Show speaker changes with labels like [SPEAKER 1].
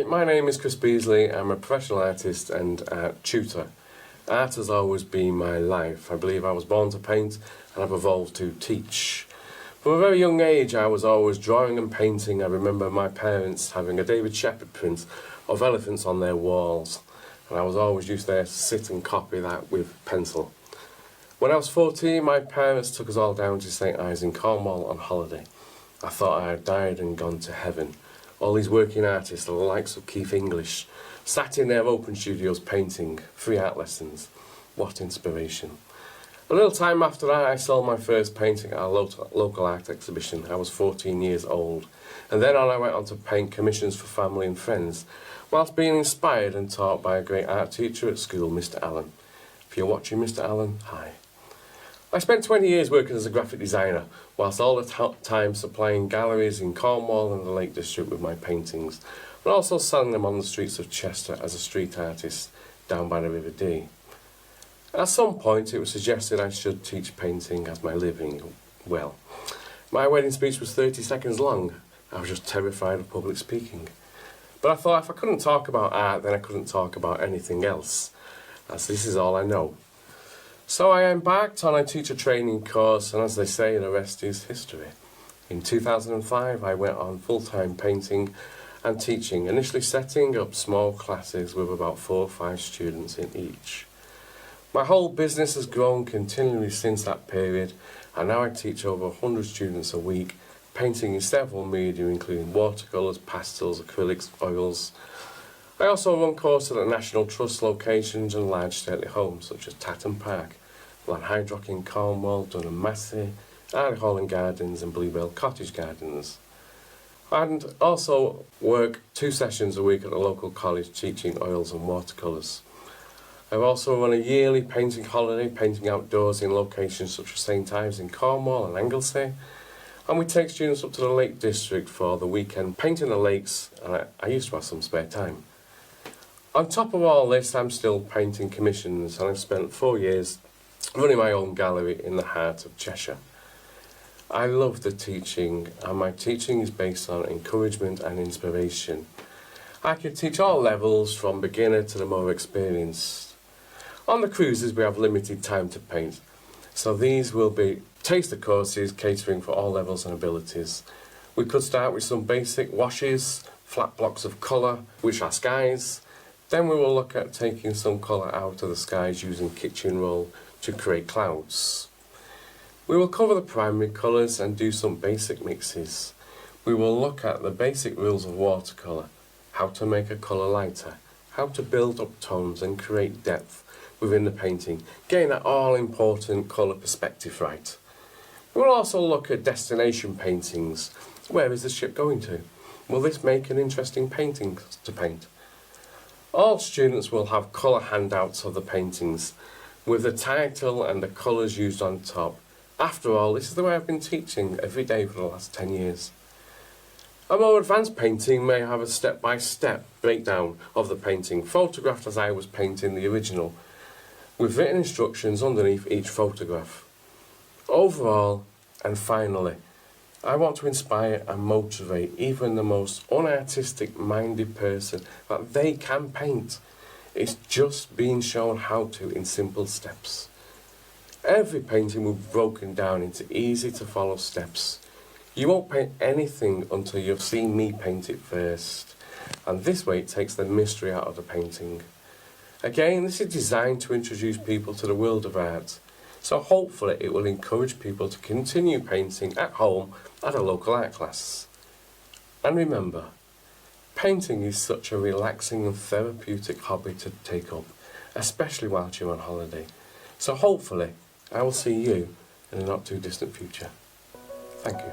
[SPEAKER 1] my name is Chris Beesley. I'm a professional artist and art tutor. Art has always been my life. I believe I was born to paint and I've evolved to teach. From a very young age I was always drawing and painting. I remember my parents having a David Shepherd print of elephants on their walls, and I was always used there to sit and copy that with pencil. When I was 14, my parents took us all down to St Ives in Cornwall on holiday. I thought I had died and gone to heaven. All these working artists, the likes of Keith English, sat in their open studios painting, free art lessons. What inspiration. A little time after that, I sold my first painting at a local art exhibition. I was 14 years old. And then on I went on to paint commissions for family and friends, whilst being inspired and taught by a great art teacher at school, Mr. Allen. If you're watching, Mr. Allen, hi. I spent 20 years working as a graphic designer, whilst all the time supplying galleries in Cornwall and the Lake District with my paintings, but also selling them on the streets of Chester as a street artist down by the River Dee. At some point it was suggested I should teach painting as my living. Well, my wedding speech was 30 seconds long. I was just terrified of public speaking. But I thought if I couldn't talk about art, then I couldn't talk about anything else, as this is all I know. So I embarked on a teacher training course, and as they say, the rest is history. In 2005 I went on full-time painting and teaching, initially setting up small classes with about 4 or 5 students in each. My whole business has grown continually since that period, and now I teach over 100 students a week, painting in several media including watercolours, pastels, acrylics, oils. I also run courses at National Trust locations and large stately homes such as Tatton Park, Lanhydrock in Cornwall, Dunham Massey, Ardwick Hall and Gardens and Bluebell Cottage Gardens. And also work 2 sessions a week at a local college teaching oils and watercolours. I've also run a yearly painting holiday, painting outdoors in locations such as St Ives in Cornwall and Anglesey. And we take students up to the Lake District for the weekend, painting the lakes, and I used to have some spare time. On top of all this, I'm still painting commissions, and I've spent 4 years running my own gallery in the heart of Cheshire. I love the teaching, and my teaching is based on encouragement and inspiration. I can teach all levels, from beginner to the more experienced. On the cruises we have limited time to paint, so these will be taster courses catering for all levels and abilities. We could start with some basic washes, flat blocks of colour, which are skies. Then we will look at taking some colour out of the skies using kitchen roll to create clouds. We will cover the primary colours and do some basic mixes. We will look at the basic rules of watercolour, how to make a colour lighter, how to build up tones and create depth within the painting, getting that all-important colour perspective right. We will also look at destination paintings. Where is the ship going to? Will this make an interesting painting to paint? All students will have colour handouts of the paintings, with the title and the colours used on top. After all, this is the way I've been teaching every day for the last 10 years. A more advanced painting may have a step-by-step breakdown of the painting, photographed as I was painting the original, with written instructions underneath each photograph. Overall, and finally, I want to inspire and motivate even the most unartistic-minded person that they can paint. It's just being shown how to in simple steps. Every painting will be broken down into easy-to-follow steps. You won't paint anything until you've seen me paint it first, and this way it takes the mystery out of the painting. Again, this is designed to introduce people to the world of art, so hopefully it will encourage people to continue painting at home at a local art class. And remember, painting is such a relaxing and therapeutic hobby to take up, especially whilst you're on holiday. So hopefully I will see you in a not too distant future. Thank you.